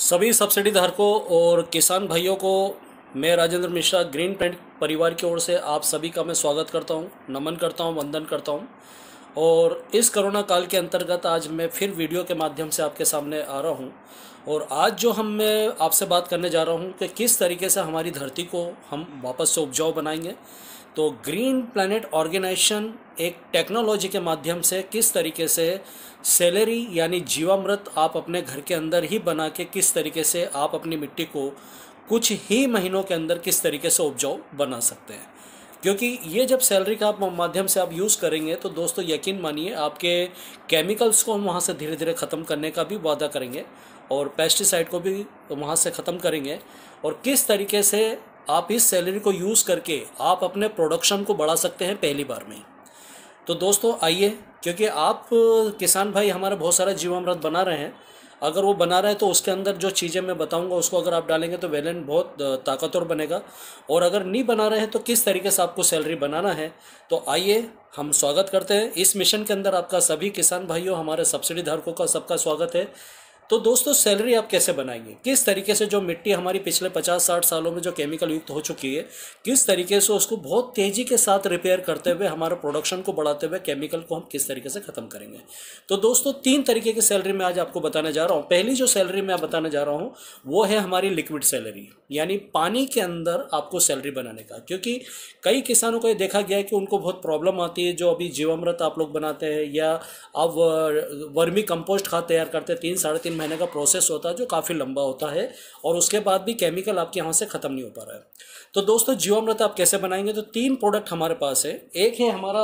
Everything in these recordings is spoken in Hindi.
सभी सब्सिडी धारकों और किसान भाइयों को मैं राजेंद्र मिश्रा ग्रीन प्लांट परिवार की ओर से आप सभी का मैं स्वागत करता हूं, नमन करता हूं, वंदन करता हूं। और इस कोरोना काल के अंतर्गत आज मैं फिर वीडियो के माध्यम से आपके सामने आ रहा हूं। और आज जो मैं आपसे बात करने जा रहा हूं कि किस तरीके से हमारी धरती को हम वापस से उपजाऊ बनाएंगे। तो ग्रीन प्लैनेट ऑर्गेनाइजेशन एक टेक्नोलॉजी के माध्यम से किस तरीके से सेलेरी यानी जीवामृत आप अपने घर के अंदर ही बना के किस तरीके से आप अपनी मिट्टी को कुछ ही महीनों के अंदर किस तरीके से उपजाऊ बना सकते हैं। क्योंकि ये जब सैलरी का आप माध्यम से आप यूज़ करेंगे तो दोस्तों यकीन मानिए आपके केमिकल्स को हम वहाँ से धीरे धीरे ख़त्म करने का भी वादा करेंगे और पेस्टिसाइड को भी वहाँ से ख़त्म करेंगे। और किस तरीके से आप इस सैलरी को यूज़ करके आप अपने प्रोडक्शन को बढ़ा सकते हैं पहली बार में ही। तो दोस्तों आइए, क्योंकि आप किसान भाई हमारा बहुत सारा जीवामृत बना रहे हैं, अगर वो बना रहे हैं तो उसके अंदर जो चीज़ें मैं बताऊंगा उसको अगर आप डालेंगे तो वेलेंट बहुत ताकतवर बनेगा। और अगर नहीं बना रहे हैं तो किस तरीके से आपको सैलरी बनाना है, तो आइए हम स्वागत करते हैं इस मिशन के अंदर। आपका सभी किसान भाइयों, हमारे सब्सिडी धारकों का सबका स्वागत है। तो दोस्तों सैलरी आप कैसे बनाएंगे, किस तरीके से जो मिट्टी हमारी पिछले 50-60 सालों में जो केमिकल युक्त हो चुकी है, किस तरीके से उसको बहुत तेज़ी के साथ रिपेयर करते हुए हमारे प्रोडक्शन को बढ़ाते हुए केमिकल को हम किस तरीके से ख़त्म करेंगे। तो दोस्तों 3 तरीके की सैलरी मैं आज आपको बताने जा रहा हूँ। पहली जो सैलरी मैं बताने जा रहा हूँ वो है हमारी लिक्विड सैलरी, यानी पानी के अंदर आपको सैलरी बनाने का। क्योंकि कई किसानों को ये देखा गया है कि उनको बहुत प्रॉब्लम आती है, जो अभी जीवामृत आप लोग बनाते हैं या आप वर्मी कंपोस्ट खाद तैयार करते हैं, 3-3.5 महीने का प्रोसेस होता है जो काफ़ी लंबा होता है और उसके बाद भी केमिकल आपके यहाँ से ख़त्म नहीं हो पा रहा है। तो दोस्तों जीवामृत आप कैसे बनाएंगे, तो 3 प्रोडक्ट हमारे पास है। एक है हमारा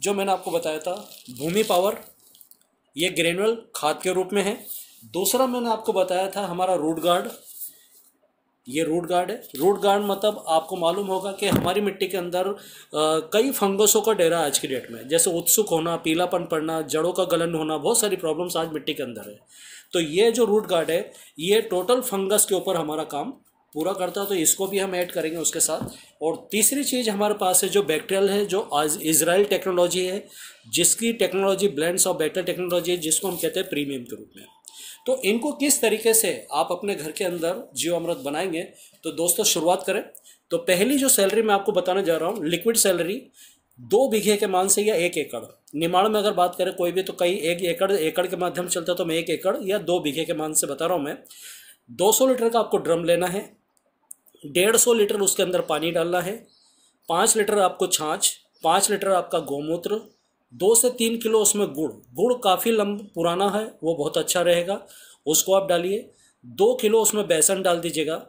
जो मैंने आपको बताया था भूमि पावर, ये ग्रेनुअल खाद के रूप में है। दूसरा मैंने आपको बताया था हमारा रूट गार्ड, ये रूट गार्ड है। रूट गार्ड मतलब आपको मालूम होगा कि हमारी मिट्टी के अंदर कई फंगसों का डेरा है आज की डेट में, जैसे उत्सुक होना, पीलापन पड़ना, जड़ों का गलन होना, बहुत सारी प्रॉब्लम्स आज मिट्टी के अंदर है। तो ये जो रूट गार्ड है ये टोटल फंगस के ऊपर हमारा काम पूरा करता है, तो इसको भी हम ऐड करेंगे उसके साथ। और तीसरी चीज़ हमारे पास है जो बैक्टीरियल है, जो आज इजराइल टेक्नोलॉजी है, जिसकी technology blends of bacterial technology है, जिसको हम कहते हैं प्रीमियम के रूप में। तो इनको किस तरीके से आप अपने घर के अंदर जीवामृत बनाएंगे, तो दोस्तों शुरुआत करें। तो पहली जो सैलरी मैं आपको बताने जा रहा हूँ लिक्विड सैलरी, 2 बीघे के मान से या 1 एकड़, निमाड़ में अगर बात करें कोई भी तो कई 1 एकड़ के माध्यम से चलता है, तो मैं 1 एकड़ या 2 बीघे के मान से बता रहा हूँ मैं। 200 लीटर का आपको ड्रम लेना है, 150 लीटर उसके अंदर पानी डालना है, 5 लीटर आपको छाछ, 5 लीटर आपका गौमूत्र, 2 से 3 किलो उसमें गुड़ काफ़ी पुराना है वो बहुत अच्छा रहेगा, उसको आप डालिए। 2 किलो उसमें बेसन डाल दीजिएगा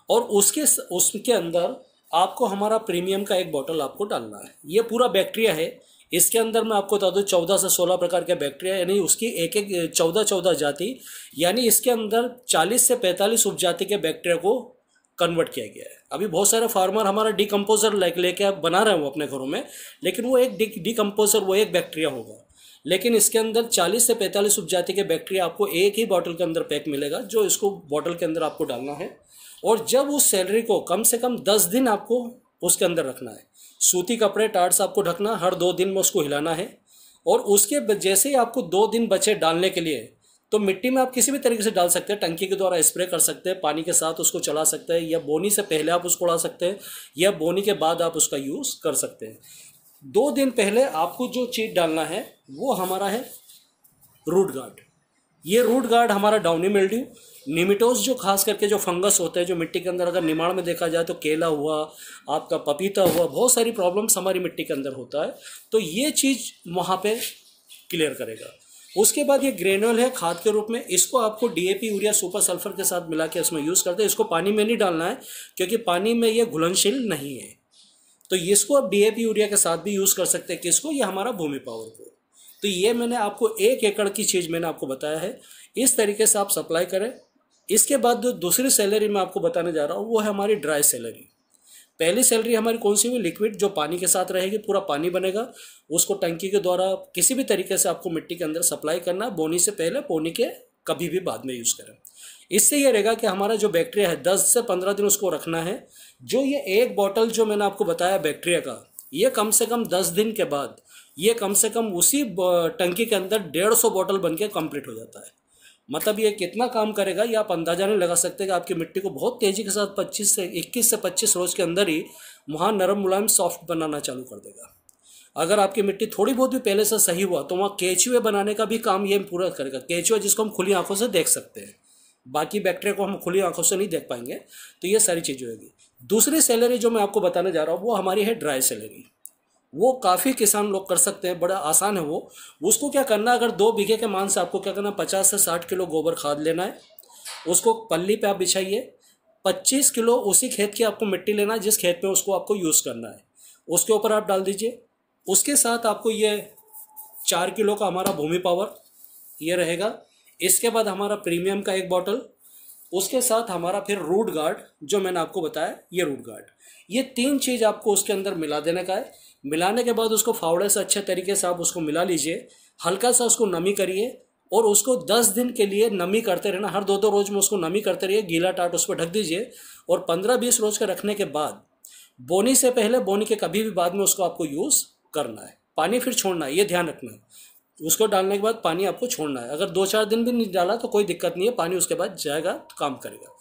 और उसके अंदर आपको हमारा प्रीमियम का 1 बॉटल आपको डालना है। ये पूरा बैक्टीरिया है, इसके अंदर मैं आपको बता दूँ 14 से 16 प्रकार के बैक्टीरिया, यानी उसकी एक 14 जाति, यानी इसके अंदर 40 से 45 उपजाति के बैक्टीरिया को कन्वर्ट किया गया है। अभी बहुत सारे फार्मर हमारा डिकम्पोजर लेके बना रहे हैं वो अपने घरों में, लेकिन वो एक डिकम्पोजर वो एक बैक्टीरिया होगा, लेकिन इसके अंदर 40 से 45 उपजाति के बैक्टीरिया आपको एक ही बॉटल के अंदर पैक मिलेगा, जो इसको बॉटल के अंदर आपको डालना है। और जब उस सैलरी को कम से कम 10 दिन आपको उसके अंदर रखना है, सूती कपड़े टाट से आपको ढकना, हर 2 दिन में उसको हिलाना है। और उसके जैसे ही आपको 2 दिन बचे डालने के लिए, तो मिट्टी में आप किसी भी तरीके से डाल सकते हैं, टंकी के द्वारा स्प्रे कर सकते हैं, पानी के साथ उसको चला सकते हैं, या बोनी से पहले आप उसको उड़ा सकते हैं, या बोनी के बाद आप उसका यूज़ कर सकते हैं। 2 दिन पहले आपको जो चीज़ डालना है वो हमारा है रूट गार्ड। ये रूट गार्ड हमारा डाउनी मिल्ड्यू, निमिटोज, जो खास करके जो फंगस होते हैं जो मिट्टी के अंदर, अगर निमाड़ में देखा जाए तो केला हुआ, आपका पपीता हुआ, बहुत सारी प्रॉब्लम्स हमारी मिट्टी के अंदर होता है, तो ये चीज़ वहाँ पे क्लियर करेगा। उसके बाद ये ग्रेनुअल है खाद के रूप में, इसको आपको डीएपी, यूरिया, सुपर सल्फर के साथ मिला के इसमें यूज़ करते हैं। इसको पानी में नहीं डालना है क्योंकि पानी में ये घुलनशील नहीं है, तो इसको आप डीएपी, यूरिया के साथ भी यूज़ कर सकते हैं। किसको? ये हमारा भूमि पावर को। तो ये मैंने आपको 1 एकड़ की चीज़ मैंने आपको बताया है, इस तरीके से आप सप्लाई करें। इसके बाद जो दूसरी सैलरी मैं आपको बताने जा रहा हूँ वो है हमारी ड्राई सैलरी। पहली सैलरी हमारी कौन सी हुई? लिक्विड, जो पानी के साथ रहेगी, पूरा पानी बनेगा, उसको टंकी के द्वारा किसी भी तरीके से आपको मिट्टी के अंदर सप्लाई करना, बोनी से पहले, बोनी के कभी भी बाद में यूज़ करें। इससे ये रहेगा कि हमारा जो बैक्टीरिया है 10 से 15 दिन उसको रखना है। जो ये 1 बॉटल जो मैंने आपको बताया बैक्टीरिया का, ये कम से कम 10 दिन के बाद ये कम से कम उसी टंकी के अंदर 150 बॉटल बन के कम्प्लीट हो जाता है। मतलब ये कितना काम करेगा ये आप अंदाजा नहीं लगा सकते कि आपकी मिट्टी को बहुत तेज़ी के साथ 21 से 25 रोज़ के अंदर ही वहाँ नरम मुलायम सॉफ्ट बनाना चालू कर देगा। अगर आपकी मिट्टी थोड़ी बहुत भी पहले से सही हुआ तो वहाँ केचुए बनाने का भी काम ये पूरा करेगा। केचुआ जिसको हम खुली आंखों से देख सकते हैं, बाकी बैक्टीरिया को हम खुली आंखों से नहीं देख पाएंगे। तो ये सारी चीज़ें होगी। दूसरी सेलरी जो मैं आपको बताने जा रहा हूँ वो हमारी है ड्राई सेलरी। वो काफ़ी किसान लोग कर सकते हैं, बड़ा आसान है वो। उसको क्या करना है, अगर 2 बीघे के मान से आपको क्या करना है, 50 से 60 किलो गोबर खाद लेना है। उसको पल्ली पे आप बिछाइए। 25 किलो उसी खेत की आपको मिट्टी लेना है जिस खेत में उसको आपको यूज़ करना है, उसके ऊपर आप डाल दीजिए। उसके साथ आपको ये 4 किलो का हमारा भूमि पावर ये रहेगा। इसके बाद हमारा प्रीमियम का 1 बॉटल, उसके साथ हमारा फिर रूट गार्ड जो मैंने आपको बताया, ये रूट गार्ड। ये 3 चीज़ आपको उसके अंदर मिला देने का है। मिलाने के बाद उसको फावड़े से अच्छे तरीके से आप उसको मिला लीजिए। हल्का सा उसको नमी करिए और उसको 10 दिन के लिए नमी करते रहना। हर 2-2 रोज में उसको नमी करते रहिए। गीला टाट उस पर ढक दीजिए और 15-20 रोज का रखने के बाद बोनी से पहले, बोनी के कभी भी बाद में उसको आपको यूज़ करना है। पानी फिर छोड़ना है, ये ध्यान रखना है। उसको डालने के बाद पानी आपको छोड़ना है। अगर 2-4 दिन भी नहीं डाला तो कोई दिक्कत नहीं है, पानी उसके बाद जाएगा तो काम करेगा।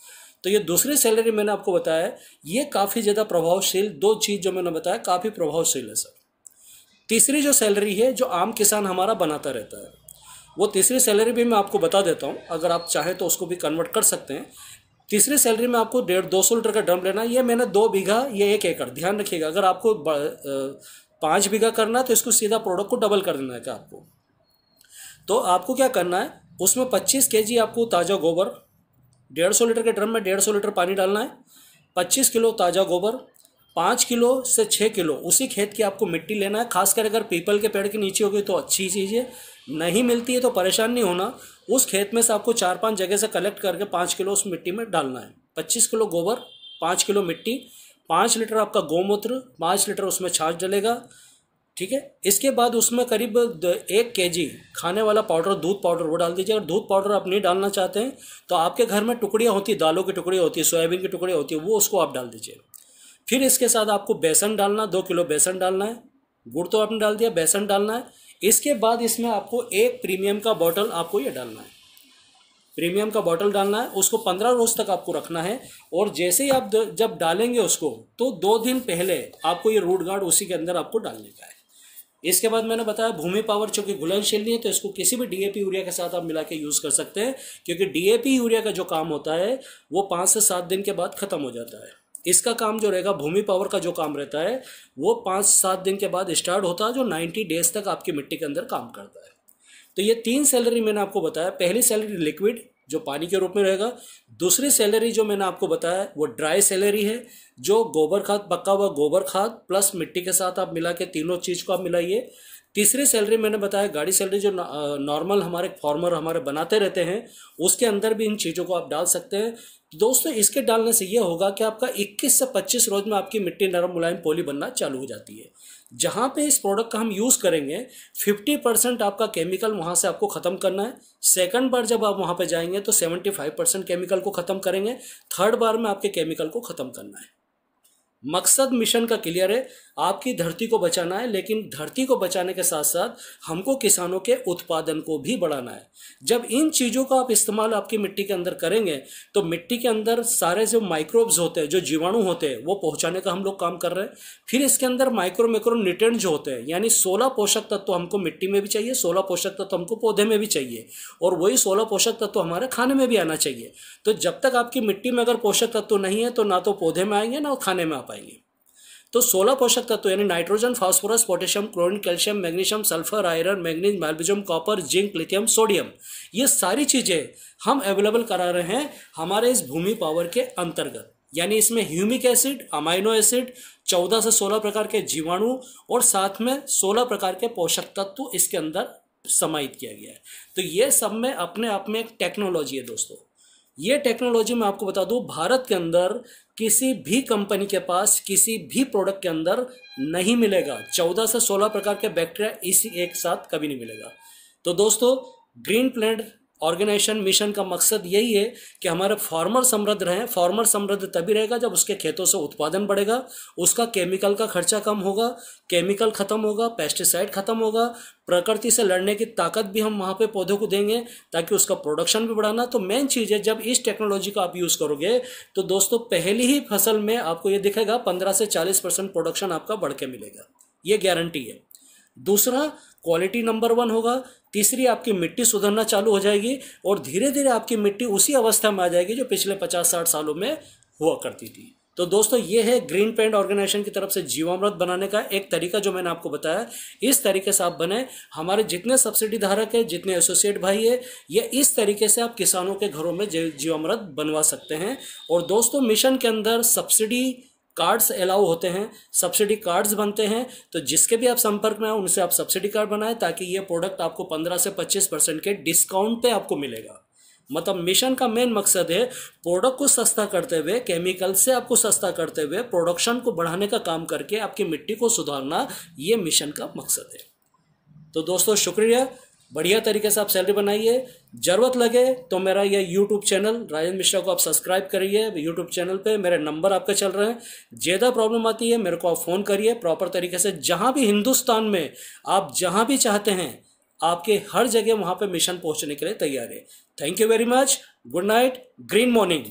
तो ये दूसरी सेलरी मैंने आपको बताया है, ये काफ़ी ज़्यादा प्रभावशील 2 चीज़ जो मैंने बताया काफ़ी प्रभावशील है सर। तीसरी जो सैलरी है जो आम किसान हमारा बनाता रहता है, वो तीसरी सैलरी भी मैं आपको बता देता हूँ। अगर आप चाहें तो उसको भी कन्वर्ट कर सकते हैं। तीसरी सैलरी में आपको 150-200 लीटर का ड्रम लेना है। ये मैंने 2 बीघा, ये 1 एकड़, ध्यान रखिएगा। अगर आपको 5 बीघा करना है तो इसको सीधा प्रोडक्ट को डबल कर देना है क्या आपको। तो आपको क्या करना है, उसमें 25 केजी आपको ताज़ा गोबर, 150 लीटर के ड्रम में 150 लीटर पानी डालना है। 25 किलो ताज़ा गोबर, 5 किलो से 6 किलो उसी खेत की आपको मिट्टी लेना है। खासकर अगर पीपल के पेड़ के नीचे होगी तो अच्छी चीज़ है, नहीं मिलती है तो परेशान नहीं होना। उस खेत में से आपको 4-5 जगह से कलेक्ट करके 5 किलो उस मिट्टी में डालना है। 25 किलो गोबर, 5 किलो मिट्टी, 5 लीटर आपका गौमूत्र, 5 लीटर उसमें छाछ डलेगा, ठीक है। इसके बाद उसमें करीब 1 केजी खाने वाला पाउडर, दूध पाउडर, वो डाल दीजिए। अगर दूध पाउडर आप नहीं डालना चाहते हैं तो आपके घर में टुकड़ियाँ होती, दालों की टुकड़ियाँ होती है, सोयाबीन की टुकड़ियाँ होती है, वो उसको आप डाल दीजिए। फिर इसके साथ आपको बेसन डालना, 2 किलो बेसन डालना है। गुड़ तो आपने डाल दिया, बेसन डालना है। इसके बाद इसमें आपको 1 प्रीमियम का बॉटल आपको ये डालना है, प्रीमियम का बॉटल डालना है। उसको 15 रोज तक आपको रखना है। और जैसे ही आप जब डालेंगे उसको तो 2 दिन पहले आपको ये रूट गार्ड उसी के अंदर आपको डालने का है। इसके बाद मैंने बताया भूमि पावर चूंकि घुलनशील नहीं है तो इसको किसी भी डीएपी यूरिया के साथ आप मिला के यूज़ कर सकते हैं, क्योंकि डीएपी यूरिया का जो काम होता है वो 5 से 7 दिन के बाद खत्म हो जाता है। इसका काम जो रहेगा, भूमि पावर का जो काम रहता है वो 5-7 दिन के बाद स्टार्ट होता है, जो 90 डेज तक आपकी मिट्टी के अंदर काम करता है। तो ये 3 सैलरी मैंने आपको बताया। पहली सैलरी लिक्विड जो पानी के रूप में रहेगा। दूसरी सैलरी जो मैंने आपको बताया वो ड्राई सैलरी है, जो गोबर खाद, पका हुआ गोबर खाद प्लस मिट्टी के साथ आप मिला के तीनों चीज़ को आप मिलाइए। तीसरी सैलरी मैंने बताया गाड़ी सैलरी, जो नॉर्मल हमारे फार्मर हमारे बनाते रहते हैं, उसके अंदर भी इन चीज़ों को आप डाल सकते हैं। दोस्तों इसके डालने से ये होगा कि आपका 21 से 25 रोज में आपकी मिट्टी नरम मुलायम पोली बनना चालू हो जाती है। जहाँ पे इस प्रोडक्ट का हम यूज़ करेंगे 50% आपका केमिकल वहाँ से आपको ख़त्म करना है। सेकंड बार जब आप वहाँ पे जाएंगे तो 75% केमिकल को ख़त्म करेंगे। थर्ड बार में आपके केमिकल को ख़त्म करना है। मकसद मिशन का क्लियर है, आपकी धरती को बचाना है, लेकिन धरती को बचाने के साथ साथ हमको किसानों के उत्पादन को भी बढ़ाना है। जब इन चीज़ों का आप इस्तेमाल आपकी मिट्टी के अंदर करेंगे तो मिट्टी के अंदर सारे जो माइक्रोब्स होते हैं, जो जीवाणु होते हैं, वो पहुंचाने का हम लोग काम कर रहे हैं। फिर इसके अंदर माइक्रो न्यूट्रिएंट जो होते हैं, यानी 16 पोषक तत्व हमको मिट्टी में भी चाहिए, 16 पोषक तत्व हमको पौधे में भी चाहिए, और वही 16 पोषक तत्व हमारे खाने में भी आना चाहिए। तो जब तक आपकी मिट्टी में अगर पोषक तत्व नहीं है तो ना तो पौधे में आएंगे ना खाने में आ पाएंगे। तो 16 पोषक तत्व यानी nitrogen, phosphorus, potassium, chlorine, calcium, magnesium, sulphur, iron, manganese, molybdenum, copper, zinc, lithium, sodium, ये सारी चीज़ें हम अवेलेबल करा रहे हैं हमारे इस भूमि पावर के अंतर्गत। यानी इसमें ह्यूमिक एसिड, अमाइनो एसिड, 14 से 16 प्रकार के जीवाणु और साथ में 16 प्रकार के पोषक तत्व इसके अंदर समाहित किया गया है। तो ये सब में अपने आप में एक टेक्नोलॉजी है दोस्तों। ये टेक्नोलॉजी मैं आपको बता दूं, भारत के अंदर किसी भी कंपनी के पास किसी भी प्रोडक्ट के अंदर नहीं मिलेगा। 14 से 16 प्रकार के बैक्टीरिया इसी एक साथ कभी नहीं मिलेगा। तो दोस्तों ग्रीन प्लैनेट ऑर्गेनाइजेशन मिशन का मकसद यही है कि हमारे फार्मर समृद्ध रहें। फार्मर समृद्ध तभी रहेगा जब उसके खेतों से उत्पादन बढ़ेगा, उसका केमिकल का खर्चा कम होगा, केमिकल खत्म होगा, पेस्टिसाइड खत्म होगा, प्रकृति से लड़ने की ताकत भी हम वहाँ पे पौधों को देंगे ताकि उसका प्रोडक्शन भी बढ़ाना। तो मेन चीज़ है, जब इस टेक्नोलॉजी का आप यूज़ करोगे तो दोस्तों पहली ही फसल में आपको ये दिखेगा 15 से 40% प्रोडक्शन आपका बढ़ के मिलेगा, ये गारंटी है। दूसरा, क्वालिटी नंबर 1 होगा। तीसरी, आपकी मिट्टी सुधरना चालू हो जाएगी और धीरे धीरे आपकी मिट्टी उसी अवस्था में आ जाएगी जो पिछले 50-60 सालों में हुआ करती थी। तो दोस्तों ये है ग्रीन पेंट ऑर्गेनाइजेशन की तरफ से जीवामृत बनाने का एक तरीका जो मैंने आपको बताया। इस तरीके से आप बने। हमारे जितने सब्सिडी धारक है, जितने एसोसिएट भाई है, ये इस तरीके से आप किसानों के घरों में जीवामृत बनवा सकते हैं। और दोस्तों मिशन के अंदर सब्सिडी कार्ड्स अलाउ होते हैं, सब्सिडी कार्ड्स बनते हैं। तो जिसके भी आप संपर्क में आए उनसे आप सब्सिडी कार्ड बनाएं ताकि ये प्रोडक्ट आपको 15 से 25% के डिस्काउंट पे आपको मिलेगा। मतलब मिशन का मेन मकसद है प्रोडक्ट को सस्ता करते हुए, केमिकल से आपको सस्ता करते हुए प्रोडक्शन को बढ़ाने का काम करके आपकी मिट्टी को सुधारना, ये मिशन का मकसद है। तो दोस्तों शुक्रिया, बढ़िया तरीके से आप सैलरी बनाइए। जरूरत लगे तो मेरा ये यूट्यूब चैनल राजेंद्र मिश्रा को आप सब्सक्राइब करिए। यूट्यूब चैनल पे मेरे नंबर आपके चल रहे हैं। ज़्यादा प्रॉब्लम आती है मेरे को आप फ़ोन करिए प्रॉपर तरीके से। जहाँ भी हिंदुस्तान में आप जहाँ भी चाहते हैं, आपके हर जगह वहाँ पे मिशन पहुँचने के लिए तैयार है। Thank you very much. Good night, green morning.